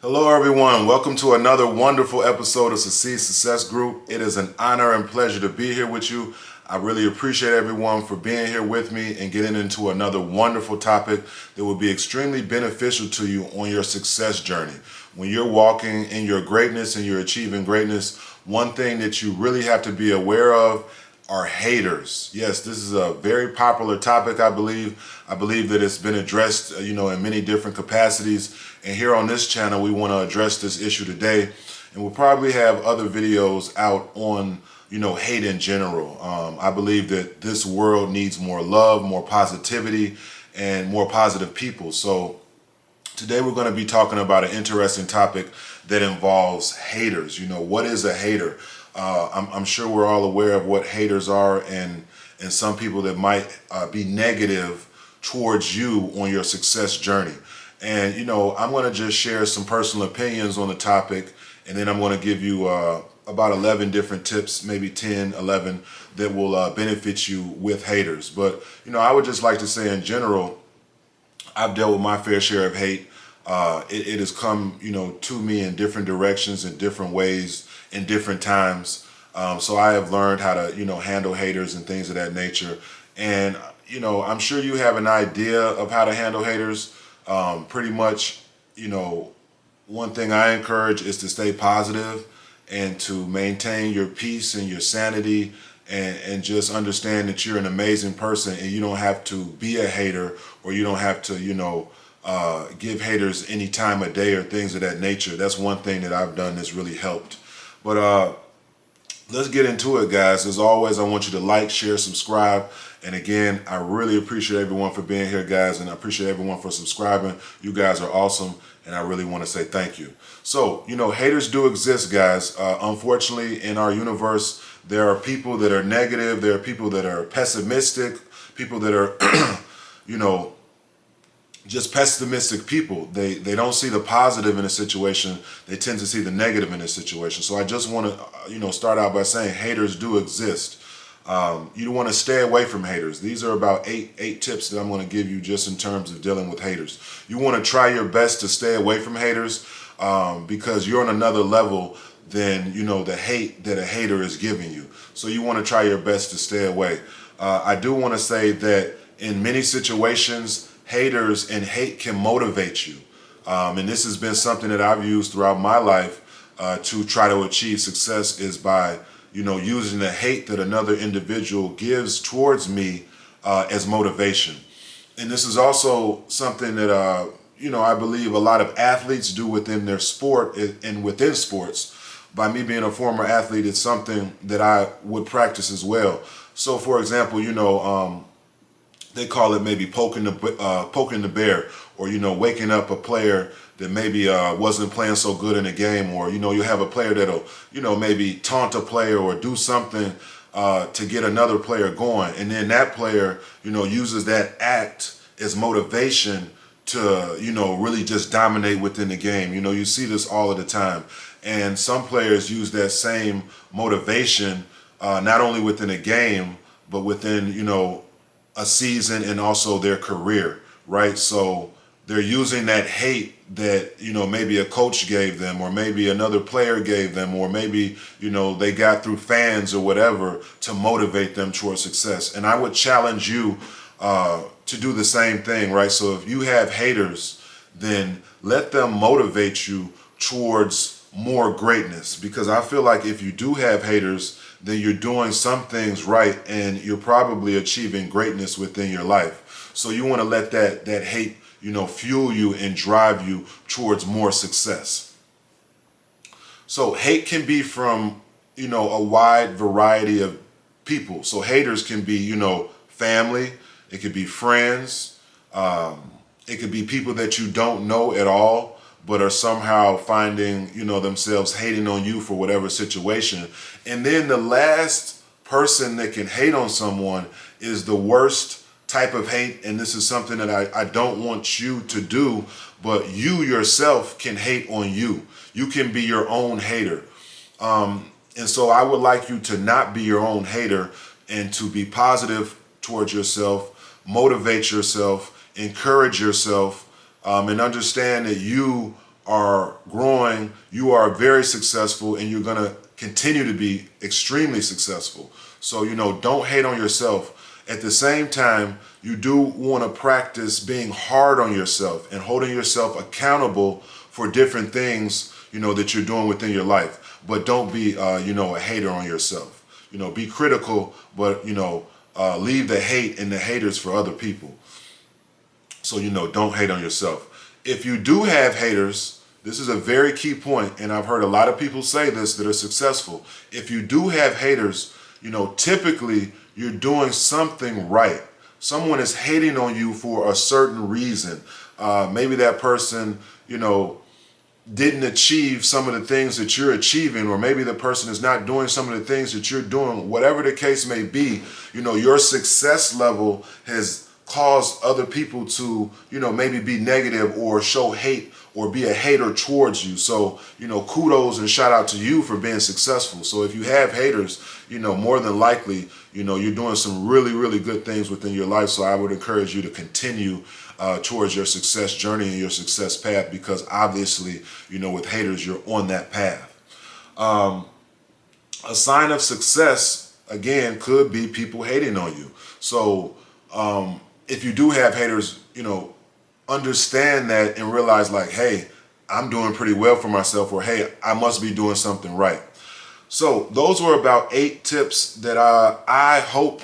Hello, everyone. Welcome to another wonderful episode of Succeed Success Group. It is an honor and pleasure to be here with you. I really appreciate everyone for being here with me and getting into another wonderful topic that will be extremely beneficial to you on your success journey. When you're walking in your greatness and you're achieving greatness, one thing that you really have to be aware of are haters. Yes, this is a very popular topic, I believe. I believe that it's been addressed, in many different capacities. And here on this channel, we want to address this issue today. And we'll probably have other videos out on, hate in general. I believe that this world needs more love, more positivity, and more positive people. So today we're going to be talking about an interesting topic that involves haters. What is a hater? I'm sure we're all aware of what haters are and some people that might be negative towards you on your success journey. And, I'm going to just share some personal opinions on the topic, and then I'm going to give you about 11 different tips, maybe 10, 11, that will benefit you with haters. But, I would just like to say in general, I've dealt with my fair share of hate. It has come, to me in different directions, in different ways, in different times. So I have learned how to, handle haters and things of that nature. And, I'm sure you have an idea of how to handle haters. Pretty much, one thing I encourage is to stay positive and to maintain your peace and your sanity and just understand that you're an amazing person and you don't have to be a hater, or you don't have to, give haters any time of day or things of that nature. That's one thing that I've done that's really helped. But let's get into it, guys. As always, I want you to like, share, subscribe. And again, I really appreciate everyone for being here, guys, and I appreciate everyone for subscribing. You guys are awesome, and I really want to say thank you. So, haters do exist, guys. Unfortunately, in our universe, there are people that are negative. There are people that are pessimistic, people that are, just pessimistic people. They don't see the positive in a situation. They tend to see the negative in a situation. So I just want to, start out by saying haters do exist. You want to stay away from haters. These are about eight tips that I'm going to give you just in terms of dealing with haters. You want to try your best to stay away from haters because you're on another level than, the hate that a hater is giving you. So you want to try your best to stay away. I do want to say that in many situations, haters and hate can motivate you. And this has been something that I've used throughout my life to try to achieve success, is by using the hate that another individual gives towards me as motivation. And this is also something that, I believe a lot of athletes do within their sport and within sports. By me being a former athlete, it's something that I would practice as well. So, for example, they call it maybe poking the bear, or waking up a player that maybe wasn't playing so good in a game, or you have a player that'll maybe taunt a player or do something to get another player going, and then that player uses that act as motivation to really just dominate within the game. You see this all of the time, and some players use that same motivation not only within a game but within a season and also their career, right? So they're using that hate that, maybe a coach gave them, or maybe another player gave them, or maybe, they got through fans or whatever to motivate them towards success. And I would challenge you to do the same thing, right? So if you have haters, then let them motivate you towards more greatness, because I feel like if you do have haters, then you're doing some things right and you're probably achieving greatness within your life. So you want to let that hate, fuel you and drive you towards more success. So hate can be from, a wide variety of people. So haters can be, family, it could be friends, it could be people that you don't know at all, but are somehow finding, themselves hating on you for whatever situation. And then the last person that can hate on someone is the worst type of hate. And this is something that I don't want you to do, but you yourself can hate on you. You can be your own hater. And so I would like you to not be your own hater and to be positive towards yourself, motivate yourself, encourage yourself, and understand that you are growing, you are very successful, and you're going to continue to be extremely successful. So, don't hate on yourself. At the same time, you do want to practice being hard on yourself and holding yourself accountable for different things, that you're doing within your life. But don't be, a hater on yourself. Be critical, but, leave the hate and the haters for other people. So, don't hate on yourself. If you do have haters, this is a very key point, and I've heard a lot of people say this that are successful. If you do have haters, typically you're doing something right. Someone is hating on you for a certain reason. Maybe that person, didn't achieve some of the things that you're achieving, or maybe the person is not doing some of the things that you're doing. Whatever the case may be, your success level has caused other people to, maybe be negative or show hate or be a hater towards you. So, kudos and shout out to you for being successful. So if you have haters, more than likely, you're doing some really, really good things within your life. So I would encourage you to continue towards your success journey and your success path, because obviously, with haters, you're on that path. A sign of success, again, could be people hating on you. So if you do have haters, understand that and realize like, hey, I'm doing pretty well for myself, or hey, I must be doing something right. So those were about 8 tips that I hope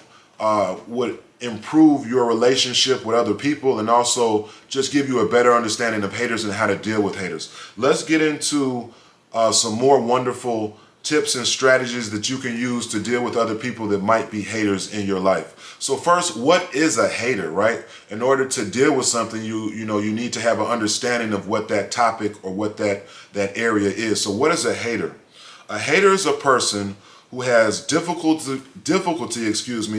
would improve your relationship with other people, and also just give you a better understanding of haters and how to deal with haters. Let's get into some more wonderful tips and strategies that you can use to deal with other people that might be haters in your life. So first, what is a hater, right? In order to deal with something, you need to have an understanding of what that topic or what that area is. So what is a hater? A hater is a person who has difficulty,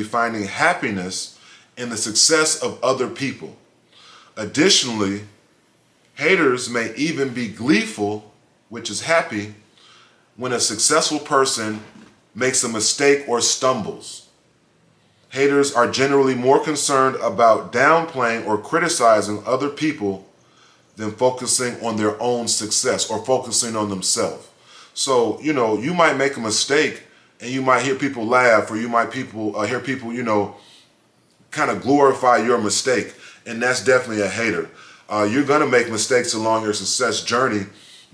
finding happiness in the success of other people. Additionally, haters may even be gleeful, which is happy, when a successful person makes a mistake or stumbles. Haters are generally more concerned about downplaying or criticizing other people than focusing on their own success or focusing on themselves. So, you might make a mistake and you might hear people laugh, or you might hear people, kind of glorify your mistake. And that's definitely a hater. You're going to make mistakes along your success journey.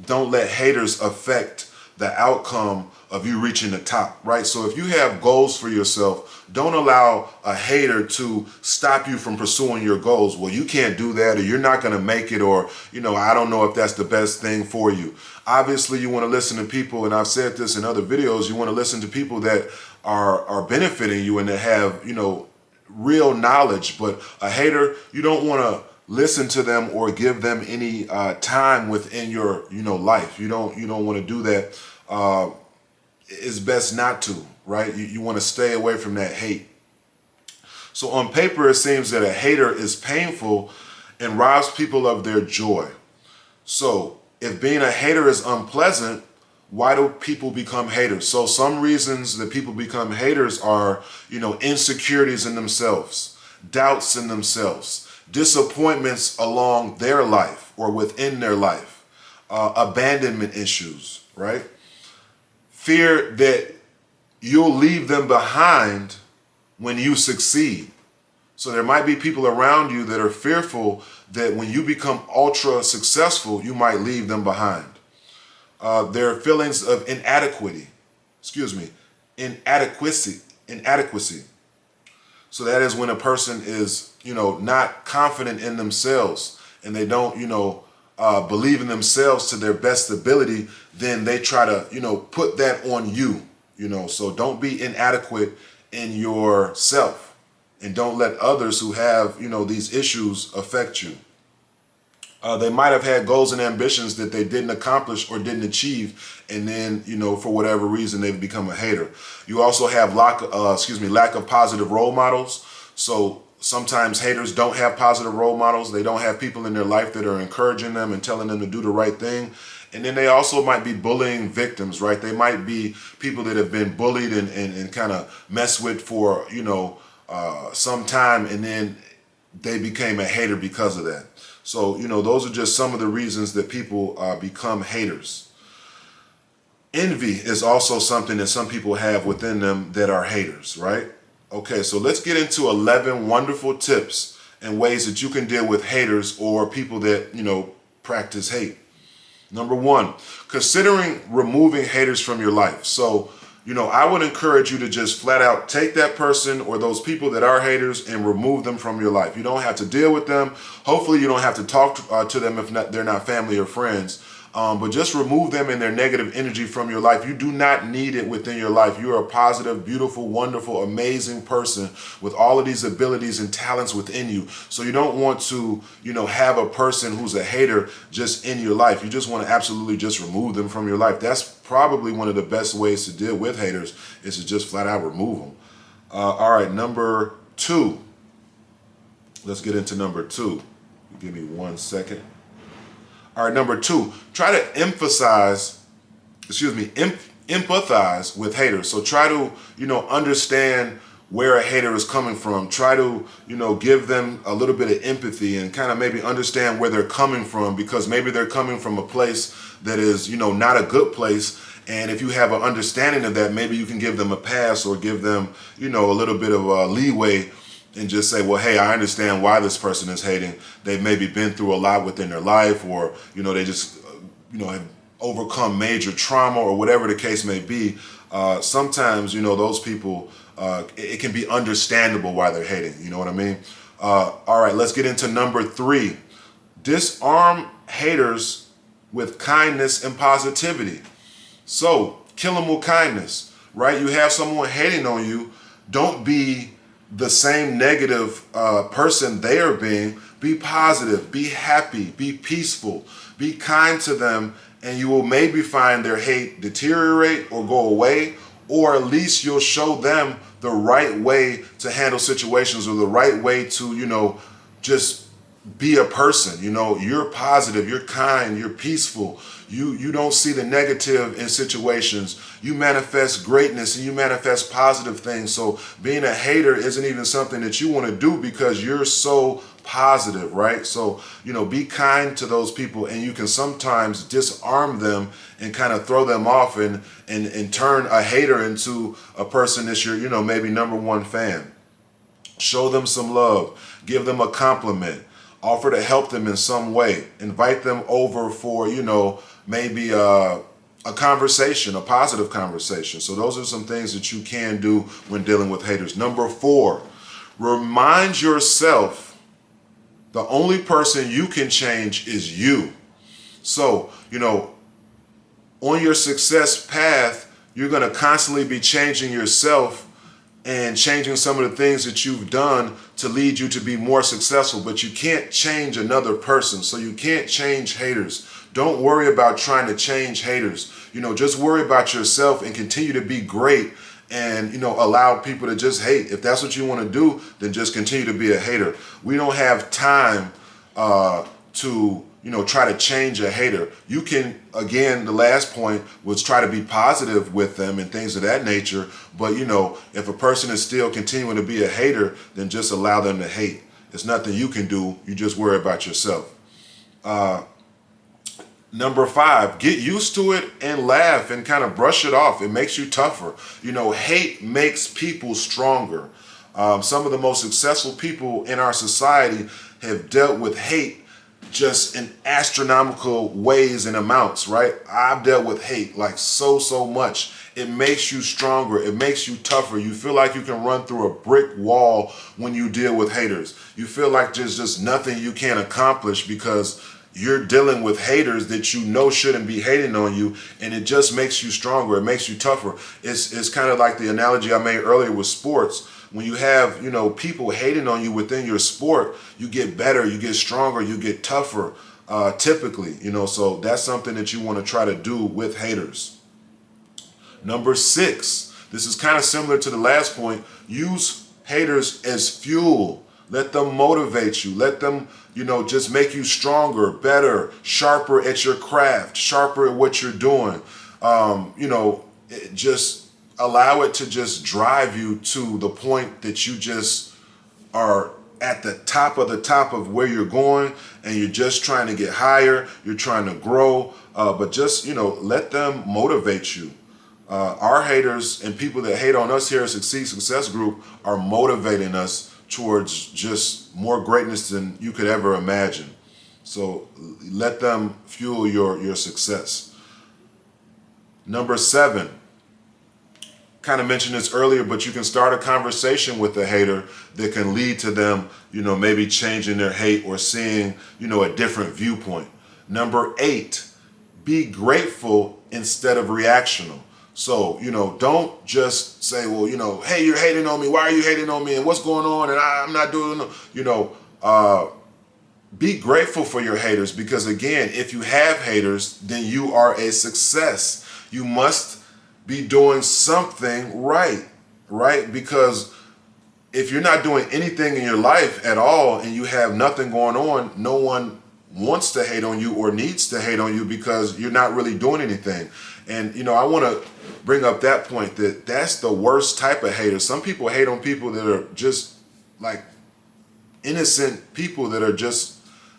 Don't let haters affect the outcome of you reaching the top, right? So if you have goals for yourself, don't allow a hater to stop you from pursuing your goals. Well, you can't do that, or you're not going to make it, or, I don't know if that's the best thing for you. Obviously, you want to listen to people, and I've said this in other videos, you want to listen to people that are benefiting you and that have, real knowledge. But a hater, you don't want to listen to them or give them any time within your life. You don't want to do that. It's best not to, right? You want to stay away from that hate. So on paper, it seems that a hater is painful and robs people of their joy. So if being a hater is unpleasant, why do people become haters? So some reasons that people become haters are, insecurities in themselves, doubts in themselves, disappointments along their life or within their life, abandonment issues, right? Fear that you'll leave them behind when you succeed. So there might be people around you that are fearful that when you become ultra successful, you might leave them behind. There are feelings of inadequacy. So that is when a person is, not confident in themselves, and they don't, believe in themselves to their best ability. Then they try to, put that on you, So don't be inadequate in yourself, and don't let others who have, these issues affect you. They might have had goals and ambitions that they didn't accomplish or didn't achieve, and then, for whatever reason, they've become a hater. You also have lack of positive role models. So sometimes haters don't have positive role models. They don't have people in their life that are encouraging them and telling them to do the right thing. And then they also might be bullying victims, right? They might be people that have been bullied and kind of messed with for, some time, and then they became a hater because of that. So, those are just some of the reasons that people become haters. Envy is also something that some people have within them that are haters, right? Okay, so let's get into 11 wonderful tips and ways that you can deal with haters or people that, practice hate. Number one, considering removing haters from your life. So, I would encourage you to just flat out take that person or those people that are haters and remove them from your life. You don't have to deal with them. Hopefully you don't have to talk to them if they're not family or friends. But just remove them and their negative energy from your life. You do not need it within your life. You are a positive, beautiful, wonderful, amazing person with all of these abilities and talents within you. So you don't want to, have a person who's a hater just in your life. You just want to absolutely just remove them from your life. That's probably one of the best ways to deal with haters, is to just flat out remove them. All right, number two. Let's get into number two. Give me 1 second. All right, number two, try to empathize with haters. So try to, understand where a hater is coming from. Try to, give them a little bit of empathy and kind of maybe understand where they're coming from, because maybe they're coming from a place that is, not a good place. And if you have an understanding of that, maybe you can give them a pass or give them, a little bit of leeway and just say, well, hey, I understand why this person is hating. They've maybe been through a lot within their life, or, they just, have overcome major trauma or whatever the case may be. Sometimes, those people, it can be understandable why they're hating. You know what I mean? All right, let's get into number three. Disarm haters with kindness and positivity. So kill them with kindness, right? You have someone hating on you. Don't be the same negative person they are being. Be positive, be happy, be peaceful, be kind to them, and you will maybe find their hate deteriorate or go away, or at least you'll show them the right way to handle situations, or the right way to, just be a person. You're positive, you're kind, you're peaceful. You don't see the negative in situations. You manifest greatness and you manifest positive things. So being a hater isn't even something that you want to do, because you're so positive, right? So, be kind to those people, and you can sometimes disarm them and kind of throw them off and turn a hater into a person that's your, maybe number one fan. Show them some love, give them a compliment, offer to help them in some way, invite them over for, maybe a conversation, a positive conversation. So those are some things that you can do when dealing with haters. Number four, remind yourself the only person you can change is you. So, on your success path, you're going to constantly be changing yourself and changing some of the things that you've done to lead you to be more successful. But you can't change another person. So you can't change haters. Don't worry about trying to change haters. Just worry about yourself and continue to be great, and, allow people to just hate. If that's what you want to do, then just continue to be a hater. We don't have time to, try to change a hater. You can, again, the last point was try to be positive with them and things of that nature. But, if a person is still continuing to be a hater, then just allow them to hate. There's nothing you can do. You just worry about yourself. Number five, get used to it and laugh and kind of brush it off. It makes you tougher. Hate makes people stronger. Some of the most successful people in our society have dealt with hate just in astronomical ways and amounts, right? I've dealt with hate like so much. It makes you stronger. It makes you tougher. You feel like you can run through a brick wall when you deal with haters. You feel like there's just nothing you can't accomplish because you're dealing with haters that shouldn't be hating on you, and it just makes you stronger. It makes you tougher. It's kind of like the analogy I made earlier with sports. When you have, people hating on you within your sport, you get better, you get stronger, you get tougher, typically, so that's something that you want to try to do with haters. Number six, this is kind of similar to the last point. Use haters as fuel. Let them motivate you. Let them, just make you stronger, better, sharper at your craft, sharper at what you're doing. Just allow it to just drive you to the point that you just are at the top of where you're going, and you're just trying to get higher, you're trying to grow, but just, let them motivate you. Our haters and people that hate on us here at Succeed Success Group are motivating us towards just more greatness than you could ever imagine. So let them fuel your success. Number 7, kind of mentioned this earlier, but you can start a conversation with a hater that can lead to them, maybe changing their hate or seeing, a different viewpoint. Number 8, be grateful instead of reactional. So, don't just say, well, hey, you're hating on me. Why are you hating on me? And what's going on? And I'm not doing, be grateful for your haters, because again, if you have haters, then you are a success. You must be doing something right? Because if you're not doing anything in your life at all and you have nothing going on, no one wants to hate on you or needs to hate on you, because you're not really doing anything. And, I want to bring up that point, that's the worst type of hater. Some people hate on people that are just like innocent people that are just,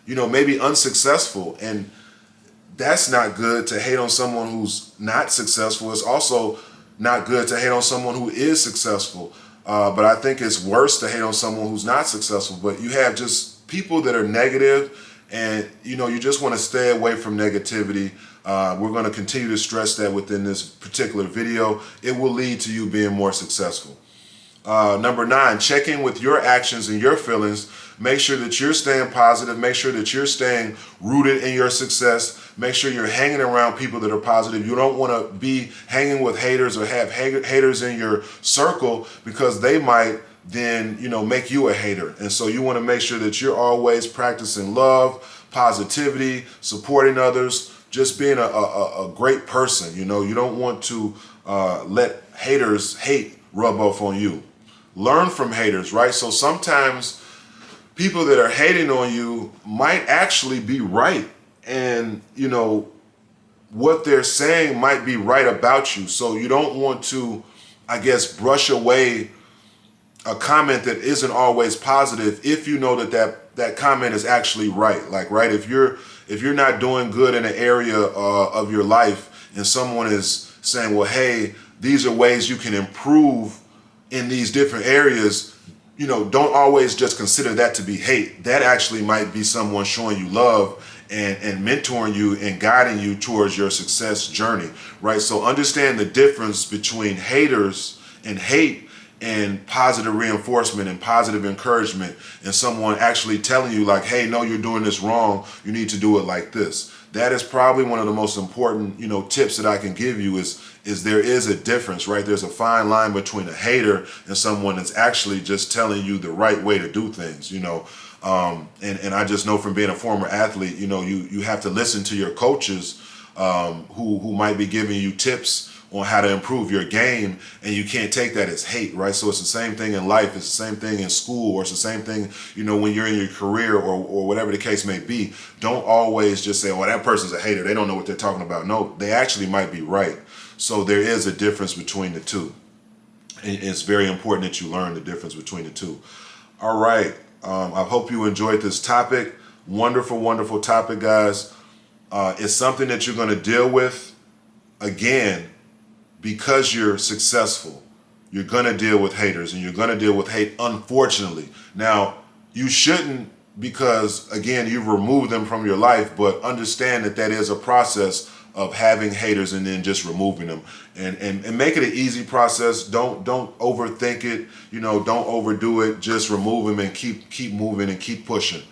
maybe unsuccessful. And that's not good to hate on someone who's not successful. It's also not good to hate on someone who is successful. But I think it's worse to hate on someone who's not successful. But you have just people that are negative, and you just want to stay away from negativity. We're going to continue to stress that within this particular video. It will lead to you being more successful. Number 9, check in with your actions and your feelings. Make sure that you're staying positive. Make sure that you're staying rooted in your success. Make sure you're hanging around people that are positive. You don't want to be hanging with haters or have haters in your circle, because they might then, make you a hater. And so you want to make sure that you're always practicing love, positivity, supporting others, just being a great person. You don't want to let haters hate rub off on you. Learn from haters, right? So sometimes people that are hating on you might actually be right. And, what they're saying might be right about you. So you don't want to, I guess, brush away a comment that isn't always positive if you know that comment is actually right. Like, right, if you're not doing good in an area of your life, and someone is saying, well, hey, these are ways you can improve in these different areas, don't always just consider that to be hate. That actually might be someone showing you love and mentoring you and guiding you towards your success journey, right? So understand the difference between haters and hate, and positive reinforcement and positive encouragement, and someone actually telling you like, hey, no, you're doing this wrong. You need to do it like this. That is probably one of the most important, tips that I can give you is there is a difference, right? There's a fine line between a hater and someone that's actually just telling you the right way to do things, and I just know from being a former athlete, you have to listen to your coaches who might be giving you tips on how to improve your game, and you can't take that as hate, right? So it's the same thing in life, it's the same thing in school, or it's the same thing, when you're in your career or whatever the case may be. Don't always just say, oh, that person's a hater, they don't know what they're talking about. No, they actually might be right. So there is a difference between the two. And it's very important that you learn the difference between the two. All right, I hope you enjoyed this topic. Wonderful, wonderful topic, guys. It's something that you're going to deal with. Again, because you're successful, you're going to deal with haters, and you're going to deal with hate, unfortunately. Now, you shouldn't, because, again, you've removed them from your life, but understand that is a process of having haters and then just removing them. And make it an easy process. Don't overthink it. Don't overdo it. Just remove them and keep moving and keep pushing.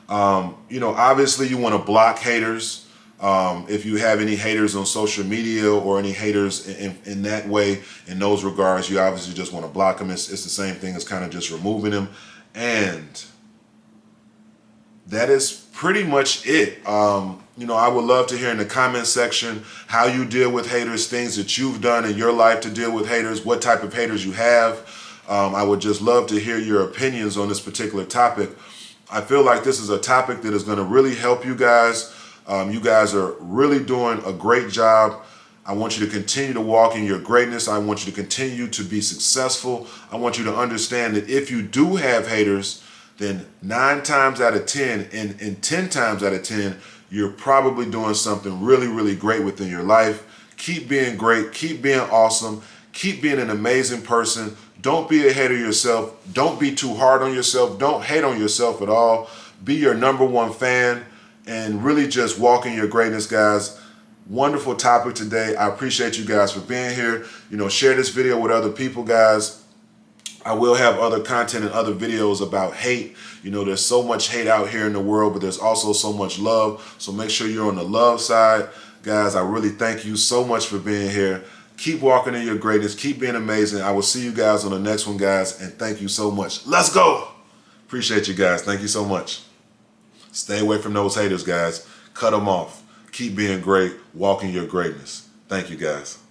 Obviously you want to block haters. If you have any haters on social media or any haters in that way, in those regards, you obviously just want to block them. It's the same thing as kind of just removing them. And that is pretty much it. I would love to hear in the comment section how you deal with haters, things that you've done in your life to deal with haters, what type of haters you have. I would just love to hear your opinions on this particular topic. I feel like this is a topic that is going to really help you guys. You guys are really doing a great job. I want you to continue to walk in your greatness. I want you to continue to be successful. I want you to understand that if you do have haters, then 9 times out of 10 and 10 times out of 10, you're probably doing something really, really great within your life. Keep being great. Keep being awesome. Keep being an amazing person. Don't be a hater yourself. Don't be too hard on yourself. Don't hate on yourself at all. Be your number one fan and really just walk in your greatness, guys. Wonderful topic today. I appreciate you guys for being here. Share this video with other people, guys. I will have other content and other videos about hate. There's so much hate out here in the world, but there's also so much love. So make sure you're on the love side. Guys, I really thank you so much for being here. Keep walking in your greatness. Keep being amazing. I will see you guys on the next one, guys. And thank you so much. Let's go. Appreciate you guys. Thank you so much. Stay away from those haters, guys. Cut them off. Keep being great. Walk in your greatness. Thank you, guys.